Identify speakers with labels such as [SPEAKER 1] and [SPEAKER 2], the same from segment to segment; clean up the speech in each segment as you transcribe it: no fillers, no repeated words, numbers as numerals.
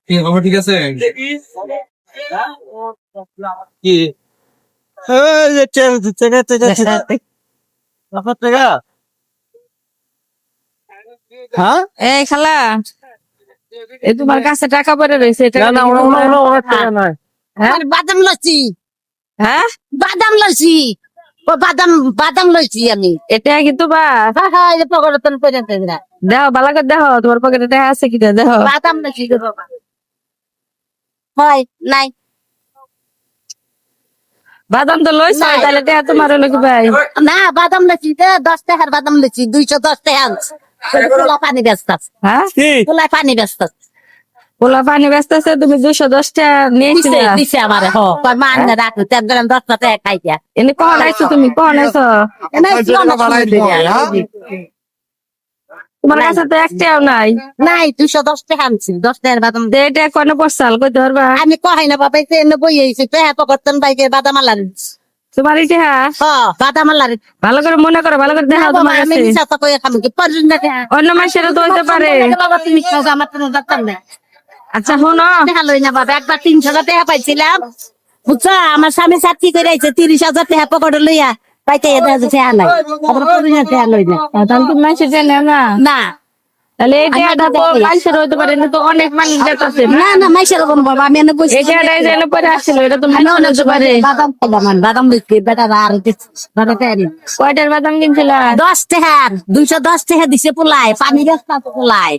[SPEAKER 1] কি খবর, ঠিক আছে? কি হ্যাঁ,
[SPEAKER 2] এই খালা, এই তোমার কাছে টাকা পড়ে রয়েছে,
[SPEAKER 1] না না, ওনার টাকা নাই।
[SPEAKER 2] হ্যাঁ?
[SPEAKER 3] বাদাম লইছি,
[SPEAKER 2] হ্যাঁ,
[SPEAKER 3] বাদাম লইছি, ও বাদাম বাদাম লইছি আমি।
[SPEAKER 2] এটা কি তোমার?
[SPEAKER 3] হ্যাঁ হ্যাঁ, এই পকড়তন পর্যন্ত না,
[SPEAKER 2] দেখো ভালো করে দেখো তোমার পকেটে টাকা আছে কিনা দেখো।
[SPEAKER 3] বাদাম লইছি গো বাবা। হয় নাই,
[SPEAKER 2] বাদাম তো লইছ,
[SPEAKER 3] নাই।
[SPEAKER 2] তাহলে টাকা তোমার হলো কি ভাই?
[SPEAKER 3] না বাদাম লইছি, 10 টাকার বাদাম লইছি, 210 টাকা আনছি। পোলা পানি ব্যস্ত আছে,
[SPEAKER 2] হ্যাঁ,
[SPEAKER 3] পোলা পানি ব্যস্ত আছে।
[SPEAKER 2] পোলা পানি ব্যস্ত আছে, তুমি 210 টাকা নিয়েছিল।
[SPEAKER 3] দিছে দিছে আমারে, হ কয় মা আনলে রাখো, তেল গরম 10 টাকা খাই দিয়া।
[SPEAKER 2] এনে কখন আইছো তুমি, কখন আইছো?
[SPEAKER 3] এনে কি অনেক সময় দিয়া।
[SPEAKER 2] তোমার কাছে তো একটাও নাই।
[SPEAKER 3] নাই, 210 টাকা আনছি, 10 টাকার বাদাম।
[SPEAKER 2] যে এটা কোনো পড়ছাল কইতে পারবা?
[SPEAKER 3] আমি কহাই না বাবা, এনে বই আইছি, টাকা পকড়তন বাইকে বাদাম আলার।
[SPEAKER 2] তোমার এটা
[SPEAKER 3] বাদাম আলার।
[SPEAKER 2] ভালো করে মনে করো, ভালো করে দেখো তোমার
[SPEAKER 3] আমি
[SPEAKER 2] কাছে।
[SPEAKER 3] মিশা তো কই খাম কি পারুন না টাকা।
[SPEAKER 2] অন্য মাসেরও তো হইতে পারে।
[SPEAKER 3] বাবা তুমি খাও, আমার তো দরকার নাই।
[SPEAKER 2] আচ্ছা শোনো,
[SPEAKER 3] টাকা লই না বাবা, একবার 300 টাকা পাইছিলাম, বুঝছো? আমার স্বামী চাকরি করে আইছে, 30,000 টাকা পকেটে লইয়া পাইতে দেখা যাচ্ছে টাকা নাই, আবার পরিণা টাকা লই না।
[SPEAKER 2] তাহলে তুমি মাসে জানো না,
[SPEAKER 3] না
[SPEAKER 2] তাহলে এই
[SPEAKER 3] আমি
[SPEAKER 2] টাকাটা
[SPEAKER 3] আগে
[SPEAKER 2] তো
[SPEAKER 3] দেখি।
[SPEAKER 2] মাসের হইতে পারে না, তো অনেক মানুষ যেতেছে।
[SPEAKER 3] না না, মাইশের কোন বাবা, আমি এনে বসে
[SPEAKER 2] এই টাকাটা যেন পরে আসছিল, এটা তো
[SPEAKER 3] আমি
[SPEAKER 2] মাসের
[SPEAKER 3] অনেক
[SPEAKER 2] হইতে পারে।
[SPEAKER 3] বাদাম খাইলাম, আমি বাদাম দিচ্ছি বেটা আর বাবা টাকা
[SPEAKER 2] কয়টার বাদাম কিনছিলা?
[SPEAKER 3] 10 টাকার, 210 টাকা দিছে পোলায়, পানি ব্যস্ত আছে পোলায়,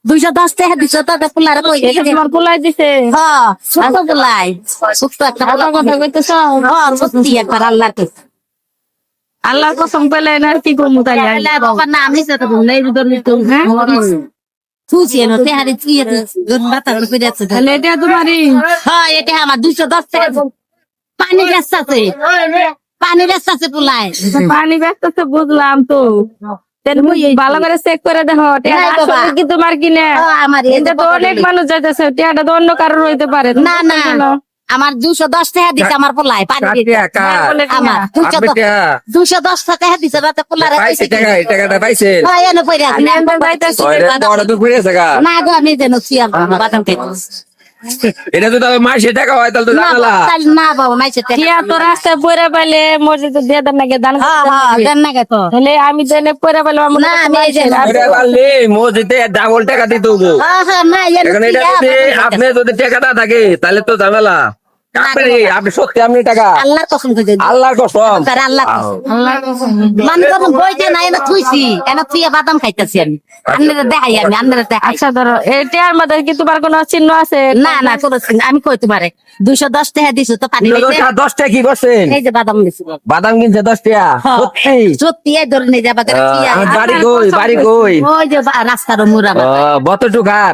[SPEAKER 3] 210 টাকা দিছে তো পোলারে কই
[SPEAKER 2] এটা তোমার পোলাই দিছে?
[SPEAKER 3] হ্যাঁ, ছোট পোলাই, ছোট্ট একটা
[SPEAKER 2] ভালো কথা কইতেছ।
[SPEAKER 3] হ্যাঁ, সত্যি একবার আল্লাহকে।
[SPEAKER 2] আল্লাহর কসম পেলে না, কি করবো তাইলে?
[SPEAKER 3] আল্লাহ বাবার নাম নিছে তো বললে এই ধরনের তো হ্যাঁ তুই এনো তেহারি তুই জন বাতা করে আছে।
[SPEAKER 2] তাহলে এটা তোমারই?
[SPEAKER 3] হ্যাঁ, এটা আমার 210 টাকা পানি ব্যস্ত আছে, পানি ব্যস্ত আছে পোলায়।
[SPEAKER 2] পানি ব্যস্ত আছে বুঝলাম তো, তাহলে তুমি ভালো করে চেক করে দেখো টাকা
[SPEAKER 3] নাই বাবা।
[SPEAKER 2] আসলে কি তোমার কিনে।
[SPEAKER 3] আমার
[SPEAKER 2] এটা তো অনেক মানুষ যাইতেছে, টাকাটা তো অন্য কারোর হইতে পারে।
[SPEAKER 3] না না, আমার 210 টাকা দিছে আমার পোলায় পানি দিতে। আমার 210 টাকা দিছে রাতে পোলারে হ্যাঁ এনে পড়ে আছে। না গো, আমি যেন সিয়াম বাদাম খাইছি।
[SPEAKER 1] এটা তো তবে মাসে টাকা হয়, তাহলে তো
[SPEAKER 3] না
[SPEAKER 1] জানালা।
[SPEAKER 3] বাবা, না বাবা, মাইছে টাকা
[SPEAKER 2] টিয়া তো রাস্তায় পরে পাইলে মসজিদে দিয়ে দেন নাকি দান
[SPEAKER 3] হ্যাঁ হ্যাঁ, দেন না গে তো।
[SPEAKER 2] তাহলে আমি তো এনে পরে পাইলাম
[SPEAKER 3] না, আমি এই যে
[SPEAKER 1] ওটা পারলে মসজিদে ডাবল টাকা দিতে হবো।
[SPEAKER 3] হ্যাঁ হ্যাঁ, না
[SPEAKER 1] এখন এটা যদি আপনি যদি টাকা না থাকে তাহলে তো ঝামেলা। আপনি সত্যি আপনি টাকা
[SPEAKER 3] আল্লাহর কসম করে
[SPEAKER 1] আল্লাহর কসম।
[SPEAKER 3] আল্লাহ মানে তখন বইটা না এনে থুইছি, এনে থুইয়া বাদাম খাইতেছি আমি। আপনারা দেখাই, আমি আপনারা দেখাই।
[SPEAKER 2] আচ্ছা ধরো এই টিয়ার মধ্যে কি তোমার কোনো চিহ্ন আছে?
[SPEAKER 3] না না, কোনো আমি কইতে পারে 210 টাকা দিছো তো পানি দিতে।
[SPEAKER 1] 10 টাকা কি করছেন?
[SPEAKER 3] এই যে বাদাম দিছি,
[SPEAKER 1] বাদাম কিনছে 10 টাকা?
[SPEAKER 3] হ্যাঁ।
[SPEAKER 1] সত্যি?
[SPEAKER 3] সত্যি এই ধরনের যাবা করে
[SPEAKER 1] আমার বাড়ি কই, বাড়ি কই?
[SPEAKER 3] ওই যে রাস্তার মুরা
[SPEAKER 1] বতটুকার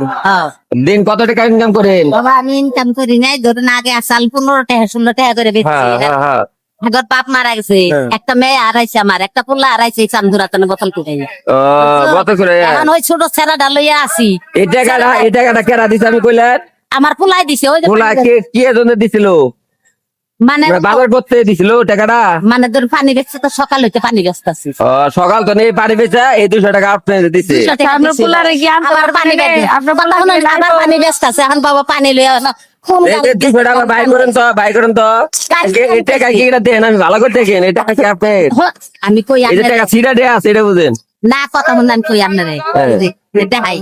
[SPEAKER 1] দিন কত টাকা ইনকাম করেন?
[SPEAKER 3] বাবা, আমি ইনকাম করি নাই, ধরুন আগে সাল 15 টাকা 16 টাকা করে বেচছি।
[SPEAKER 1] হ্যাঁ।
[SPEAKER 3] আগর বাপ মারা গেছে, একটা মেয়ে হারাইছে, আমার একটা পোলা হারাইছে, চান্দুরাতনে বোতল করে।
[SPEAKER 1] কত করে?
[SPEAKER 3] এখন ওই ছোট ছেড়াটা লইয়া আসি।
[SPEAKER 1] এই টাকাটা কেরা দিছে আমি কইলেন?
[SPEAKER 3] আমার পোলাই দিছে, ওই যে
[SPEAKER 1] বলা কি এজন্য দিছিল?
[SPEAKER 3] মানে
[SPEAKER 1] বাজার করতে দিছিল টাকাটা?
[SPEAKER 3] মানে ধর পানি বেচছে তো, সকাল হইতে পানি ব্যস্ত আছি।
[SPEAKER 1] সকাল তো নেই পানি বেচা, এই 200 টাকা আপনি দিছে।
[SPEAKER 3] 200 টাকা
[SPEAKER 2] আপনার
[SPEAKER 3] দিছিল।
[SPEAKER 2] পোলারে কি আনতে
[SPEAKER 3] আবার পানি
[SPEAKER 2] পারবেন?
[SPEAKER 3] বেচে
[SPEAKER 2] আপনার
[SPEAKER 3] কথা হলো না, আবার পানি ব্যস্ত আছে, এখন বাবা পানি লইয়া ফোন
[SPEAKER 1] এই যে 200 টাকা বাই করেন তো, এই টাকা কি এটা দেন, আমি ভালো করে দেখেন, এই টাকা কি আপনি?
[SPEAKER 3] আমি কই
[SPEAKER 1] এই যে
[SPEAKER 3] আপনারে
[SPEAKER 1] টাকা সিরা দেয়া আছে এটা বুঝেন?
[SPEAKER 3] না, কথা মনে আমি কই আপনারে দেখাই।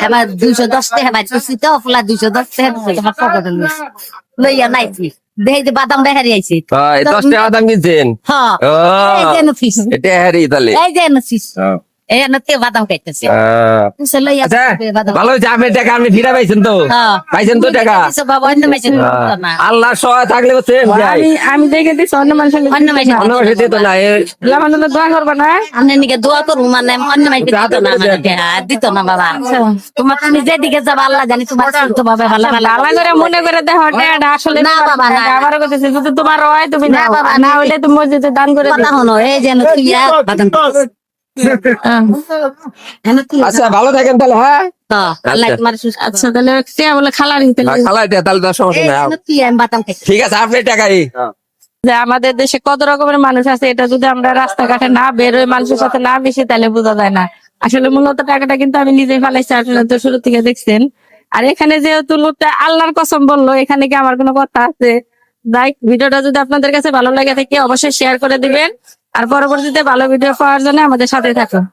[SPEAKER 3] এবার 210 টাকা বাঁচছি তো, পোলা 210 টাকা দিছে, আমার পকেটে লইয়া নাইছি, দেখি যে বাদাম বেহারি আইছি।
[SPEAKER 1] 10 টাকা দাম কিনছেন?
[SPEAKER 3] হ্যাঁ, এই যে নফিস,
[SPEAKER 1] এটা হারি তাহলে।
[SPEAKER 3] এই যে নফিস, এই নতে বাদাম খাইতেছে। লইয়া
[SPEAKER 1] আচ্ছা,
[SPEAKER 3] বাদাম।
[SPEAKER 1] ভালো হয়েছে আপনি টাকা আপনি ফিরা পাইছেন তো?
[SPEAKER 3] হ্যাঁ।
[SPEAKER 1] পাইছেন তো টাকা?
[SPEAKER 3] দিছে বাবা, অন্য মেশে না,
[SPEAKER 1] আল্লাহ সহায় থাকলে বুঝছেন যাই।
[SPEAKER 2] আমি দেখে দিচ্ছি অন্য মানুষের
[SPEAKER 3] অন্য মেশে
[SPEAKER 1] অন্য মাসে দিত না
[SPEAKER 2] আমার জন্য দোয়া করবা না?
[SPEAKER 3] আপনি নিকে দোয়া করবো, মানে অন্য মেশে দিত না, মানে দিত না বাবা। তোমার তুমি যেদিকে যাবা আল্লাহ জানি, তোমার শুনতে পাবে ভালো ভালো।
[SPEAKER 2] আল্লাহ করে মনে করে দেখো টাকাটা আসলে
[SPEAKER 3] না
[SPEAKER 2] তোমার
[SPEAKER 3] বাবা, না।
[SPEAKER 2] টাকা। আমারও কইতেছে যদি তোমার হয় তুমি
[SPEAKER 3] না
[SPEAKER 2] নাও,
[SPEAKER 3] বাবা,
[SPEAKER 2] আর না হইলে তুমি মসজিদে দান করে
[SPEAKER 3] কথা
[SPEAKER 2] দিও।
[SPEAKER 3] হলো, এই যেন তুই বাদাম
[SPEAKER 1] আচ্ছা ভালো থাকেন তাহলে। হ্যাঁ
[SPEAKER 3] আল্লাহ তোমার সুস্থ।
[SPEAKER 2] আচ্ছা তাহলে টিয়া বলে খালার হিতে
[SPEAKER 1] খালা এটা তাহলে তো সমস্যা নাই।
[SPEAKER 3] তুই আমি বাদাম খাইছি।
[SPEAKER 1] ঠিক আছে আপনি টাকাই।
[SPEAKER 2] যে আমাদের দেশে কত রকমের মানুষ আছে, এটা যদি আমরা রাস্তাঘাটে না বেরোয় মানুষের সাথে না মিশি তাহলে বোঝা যায় না। আসলে মূলত টাকাটা কিন্তু আমি নিজেই ফালাইছি, আপনারা তো শুরু থেকে দেখছেন। আর এখানে যেহেতু লোকটা আল্লাহর কসম বললো, এখানে কি আমার কোনো কথা আছে? যাই, ভিডিওটা যদি আপনাদের কাছে ভালো লাগে থাকে অবশ্যই শেয়ার করে দিবেন, আর পরবর্তীতে ভালো ভিডিও পাওয়ার জন্য আমাদের সাথে থাকুন।